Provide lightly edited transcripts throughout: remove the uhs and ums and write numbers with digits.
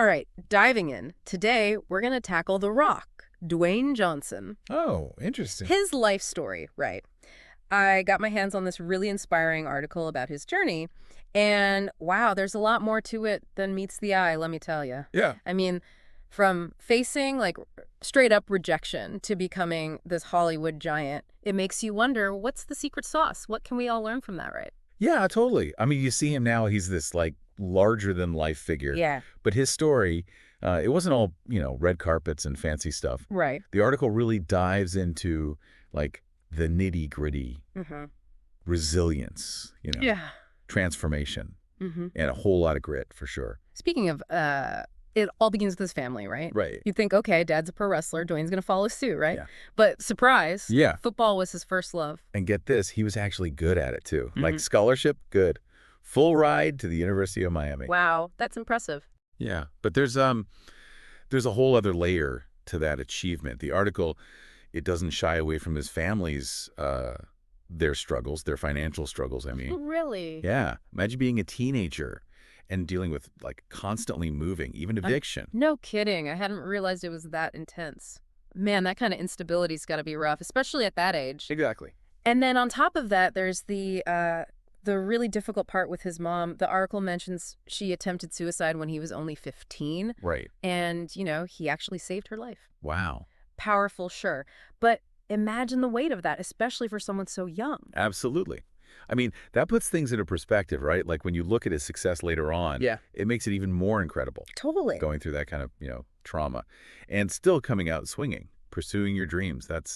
All right, diving in. Today, we're going to tackle The Rock, Dwayne Johnson. Oh, interesting. His life story, right. I got my hands on this really inspiring article about his journey, and wow, there's a lot more to it than meets the eye, let me tell you. Yeah. I mean, from facing like straight up rejection to becoming this Hollywood giant, it makes you wonder, what's the secret sauce? What can we all learn from that, right? Yeah, totally. I mean, you see him now, he's this like larger than life figure. Yeah. But his story, it wasn't all, red carpets and fancy stuff. Right. The article really dives into like the nitty-gritty Mm-hmm. resilience, Yeah. transformation, Mm-hmm. and a whole lot of grit for sure. Speaking of, it all begins with his family, right? Right. You'd think, okay, dad's a pro wrestler, Dwayne's going to follow suit, right? Yeah. But surprise, Yeah. football was his first love. And get this, he was actually good at it too. Mhm. Like scholarship, good. Full ride to the University of Miami. Wow, that's impressive. Yeah, but there's a whole other layer to that achievement. The article, it doesn't shy away from his family's their struggles, their financial struggles, I mean. Really? Yeah, imagine being a teenager and dealing with like constantly moving, even eviction. No kidding. I hadn't realized it was that intense. Man, that kind of instability's got to be rough, especially at that age. Exactly. And then on top of that, there's the really difficult part with his mom. The article mentions she attempted suicide when he was only 15. Right. And, he actually saved her life. Wow. Powerful, sure. But imagine the weight of that, especially for someone so young. Absolutely. I mean, that puts things into perspective, right? Like when you look at his success later on, Yeah. it makes it even more incredible. Totally. Going through that kind of, trauma and still coming out swinging, pursuing your dreams. That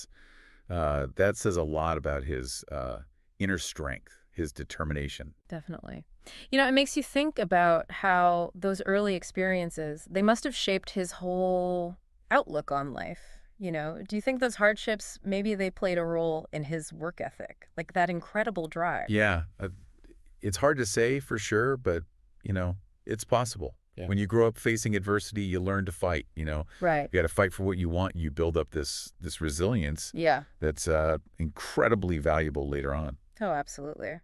says a lot about his inner strength, his determination. Definitely. It makes you think about how those early experiences, they must have shaped his whole outlook on life. Do you think those hardships, maybe they played a role in his work ethic, like that incredible drive? Yeah, it's hard to say for sure, but, it's possible. Yeah. When you grow up facing adversity, you learn to fight, Right. You got to fight for what you want. You build up this resilience Yeah. that's incredibly valuable later on. Oh, absolutely.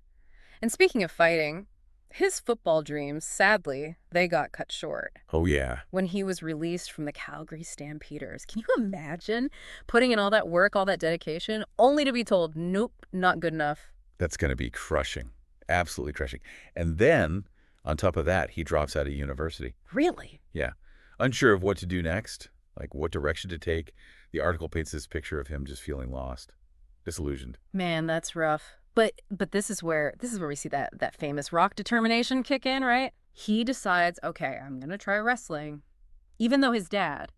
And speaking of fighting, his football dreams, sadly, they got cut short Oh, yeah. when he was released from the Calgary Stampeders. Can you imagine putting in all that work, all that dedication, only to be told, nope, not good enough? That's going to be crushing. Absolutely crushing. And then, on top of that, he drops out of university. Really? Yeah. Unsure of what to do next, like what direction to take. The article paints this picture of him just feeling lost, disillusioned. Man, that's rough. But this is where we see that famous Rock determination kick in, right? He decides, okay, I'm going to try wrestling, even though his dad,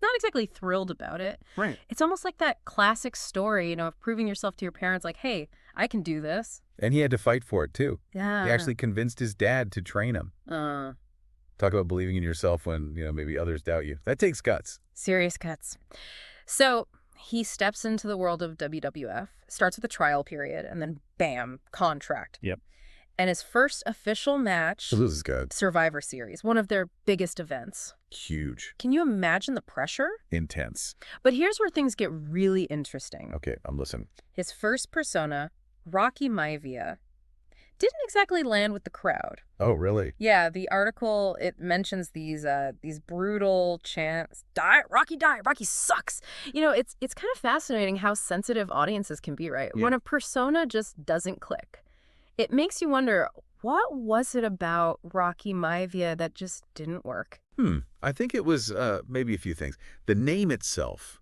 not exactly thrilled about it. Right. It's almost like that classic story, of proving yourself to your parents, like, hey, I can do this. And he had to fight for it, too. Yeah. He actually convinced his dad to train him. Talk about believing in yourself when, maybe others doubt you. That takes guts. Serious cuts. So he steps into the world of WWF, starts with a trial period, and then bam, contract. Yep. And his first official match, So this is good. Survivor Series, one of their biggest events. Huge. Can you imagine the pressure? Intense. But here's where things get really interesting. Okay, I'm listening. His first persona, Rocky Maivia, didn't exactly land with the crowd. Oh, really? Yeah, the article, it mentions these brutal chants, die, Rocky sucks. It's kind of fascinating how sensitive audiences can be, right? Yeah. When a persona just doesn't click. It makes you wonder, what was it about Rocky Maivia that just didn't work? I think it was maybe a few things. The name itself,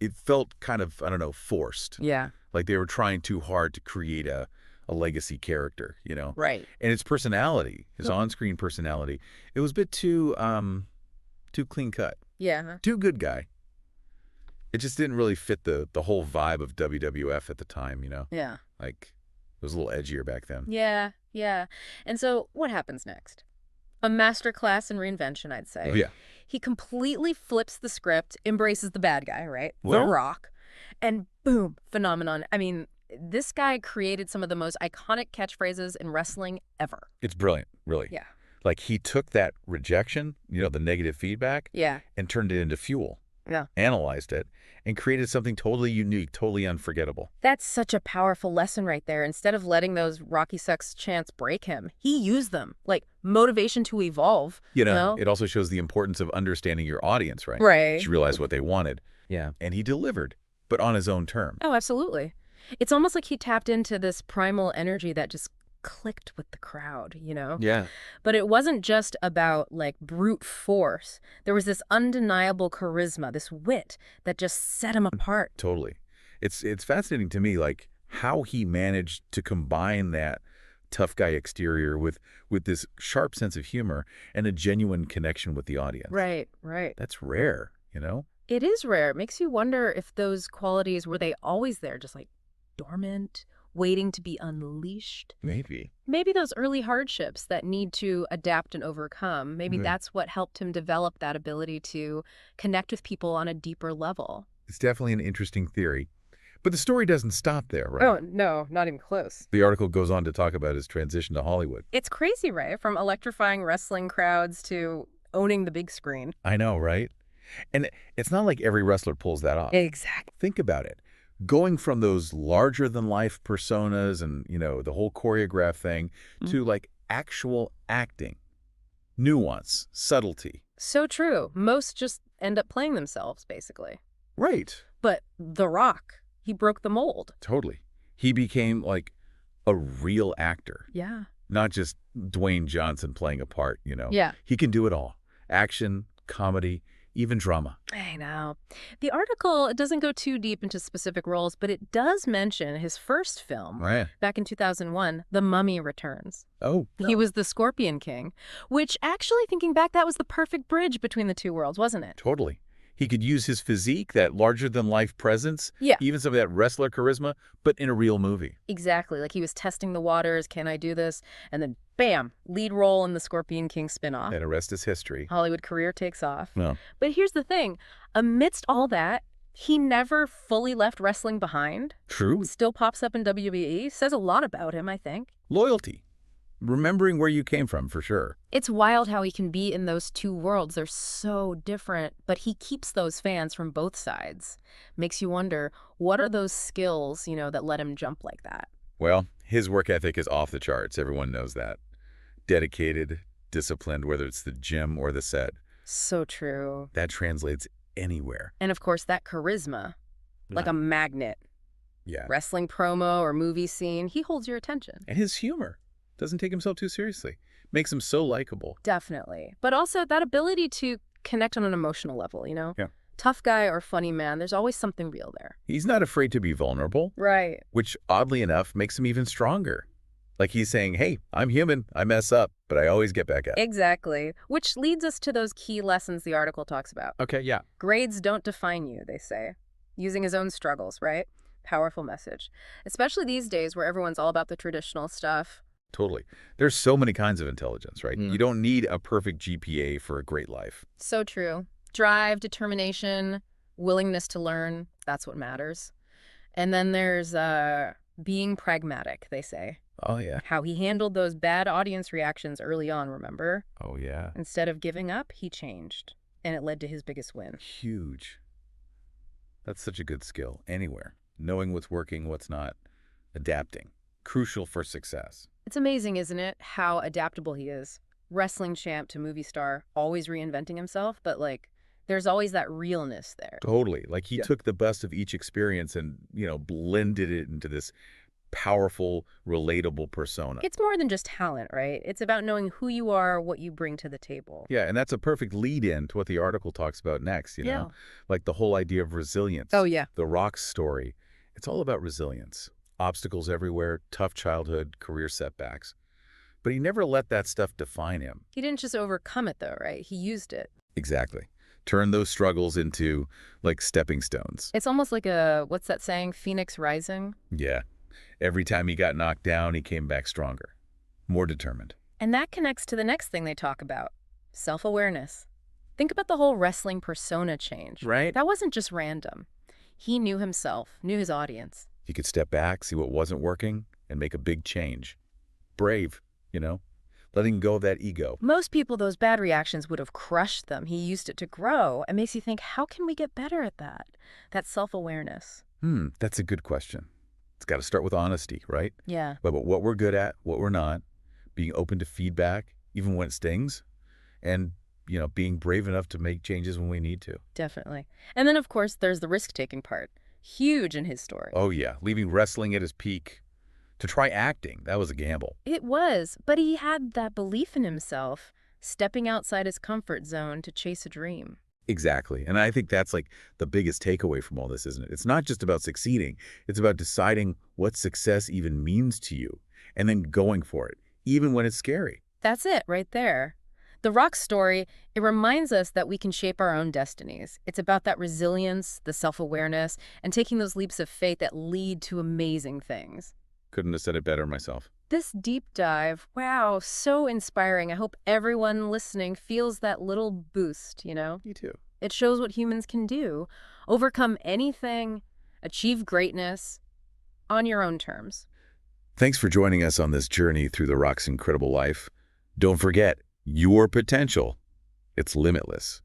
it felt kind of, I don't know, forced. Yeah. Like they were trying too hard to create a legacy character, Right. And his personality, his on-screen personality, it was a bit too clean cut. Yeah. Too good guy. It just didn't really fit the whole vibe of WWF at the time, Yeah. Like it was a little edgier back then. Yeah. Yeah. And so what happens next? A masterclass in reinvention, I'd say. Oh, yeah. He completely flips the script, embraces the bad guy, right? Well- The Rock. And boom, phenomenon. I mean, this guy created some of the most iconic catchphrases in wrestling ever. It's brilliant, really. Yeah. Like he took that rejection, the negative feedback, Yeah. and turned it into fuel. Yeah. analyzed it, and created something totally unique, totally unforgettable. That's such a powerful lesson right there. Instead of letting those Rocky Sex chants break him, he used them like motivation to evolve, you know? It also shows the importance of understanding your audience, right? Right. You realize what they wanted. Yeah. And he delivered, but on his own terms. Oh, absolutely. It's almost like he tapped into this primal energy that just clicked with the crowd, you know? Yeah. But it wasn't just about like brute force. There was this undeniable charisma, this wit that just set him apart. Totally. It's fascinating to me, like, how he managed to combine that tough guy exterior with this sharp sense of humor and a genuine connection with the audience. Right, right. That's rare, you know? It is rare. It makes you wonder if those qualities, were they always there, just like dormant, waiting to be unleashed? Maybe. Maybe those early hardships that need to adapt and overcome, maybe Mhm. that's what helped him develop that ability to connect with people on a deeper level. It's definitely an interesting theory. But the story doesn't stop there, right? Oh, no, not even close. The article goes on to talk about his transition to Hollywood. It's crazy, right? From electrifying wrestling crowds to owning the big screen. I know, right? And it's not like every wrestler pulls that off. Exactly. Think about it. Going from those larger-than-life personas and, the whole choreograph thing to, like, actual acting. Nuance, subtlety. So true. Most just end up playing themselves, basically. Right. But The Rock, he broke the mold. Totally. He became, like, a real actor. Yeah. Not just Dwayne Johnson playing a part, Yeah. He can do it all. Action, comedy, even drama. I know. The article, it doesn't go too deep into specific roles, but it does mention his first film, Right. back in 2001, The Mummy Returns. Oh. He was the Scorpion King, which actually, thinking back, that was the perfect bridge between the two worlds, wasn't it? Totally. He could use his physique, that larger-than-life presence, Yeah. even some of that wrestler charisma, but in a real movie. Exactly. Like he was testing the waters. Can I do this? And then, bam, lead role in the Scorpion King spinoff. And the rest is history. Hollywood career takes off. No. But here's the thing. Amidst all that, he never fully left wrestling behind. True. Still pops up in WWE. Says a lot about him, I think. Loyalty. Remembering where you came from, for sure. It's wild how he can be in those two worlds. They're so different, but he keeps those fans from both sides. Makes you wonder, what are those skills, that let him jump like that? Well, his work ethic is off the charts. Everyone knows that. Dedicated, disciplined, whether it's the gym or the set. So true. That translates anywhere. And of course, that charisma, like a magnet. Yeah. Wrestling promo or movie scene, he holds your attention. And his humor. Doesn't take himself too seriously. Makes him so likable. Definitely. But also that ability to connect on an emotional level, Yeah. Tough guy or funny man, there's always something real there. He's not afraid to be vulnerable, Right. which oddly enough makes him even stronger. Like he's saying, hey, I'm human, I mess up, but I always get back up. Exactly. Which leads us to those key lessons the article talks about. Okay, yeah. Grades don't define you, they say. Using his own struggles, right? Powerful message. Especially these days where everyone's all about the traditional stuff. Totally. There's so many kinds of intelligence, right? You don't need a perfect GPA for a great life. So true. Drive, determination, willingness to learn, that's what matters. And then there's being pragmatic, they say. Oh, yeah. How he handled those bad audience reactions early on, remember? Oh, yeah. Instead of giving up, he changed. And it led to his biggest win. Huge. That's such a good skill, anywhere. Knowing what's working, what's not. Adapting. Crucial for success. It's amazing, isn't it, how adaptable he is. Wrestling champ to movie star, always reinventing himself, but there's always that realness there. Totally. Like he took the best of each experience and, blended it into this powerful, relatable persona. It's more than just talent, right? It's about knowing who you are, what you bring to the table. Yeah, and that's a perfect lead-in to what the article talks about next, Yeah. Like the whole idea of resilience. Oh, yeah. The Rock's story. It's all about resilience. Obstacles everywhere, tough childhood, career setbacks. But he never let that stuff define him. He didn't just overcome it, though, right? He used it. Exactly. Turn those struggles into, stepping stones. It's almost like what's that saying, Phoenix Rising? Yeah. Every time he got knocked down, he came back stronger, more determined. And that connects to the next thing they talk about, self-awareness. Think about the whole wrestling persona change. Right. That wasn't just random. He knew himself, knew his audience. He could step back, see what wasn't working, and make a big change. Brave, letting go of that ego. Most people, those bad reactions would have crushed them. He used it to grow. It makes you think, how can we get better at that? That self-awareness. That's a good question. It's got to start with honesty, right? Yeah, But what we're good at, what we're not, being open to feedback, even when it stings, and, being brave enough to make changes when we need to. definitely. And then, of course, there's the risk-taking part. Huge in his story. Oh, yeah, leaving wrestling at his peak to try acting, that was a gamble. It was, but he had that belief in himself, stepping outside his comfort zone to chase a dream. Exactly. And I think that's like the biggest takeaway from all this, isn't it? It's not just about succeeding. It's about deciding what success even means to you and then going for it, even when it's scary. That's it right there. The Rock story, it reminds us that we can shape our own destinies. It's about that resilience, the self-awareness, and taking those leaps of faith that lead to amazing things. Couldn't have said it better myself. This deep dive, wow, so inspiring. I hope everyone listening feels that little boost. Me too. It shows what humans can do, overcome anything, achieve greatness on your own terms. Thanks for joining us on this journey through The Rock's incredible life. Don't forget, your potential, it's limitless.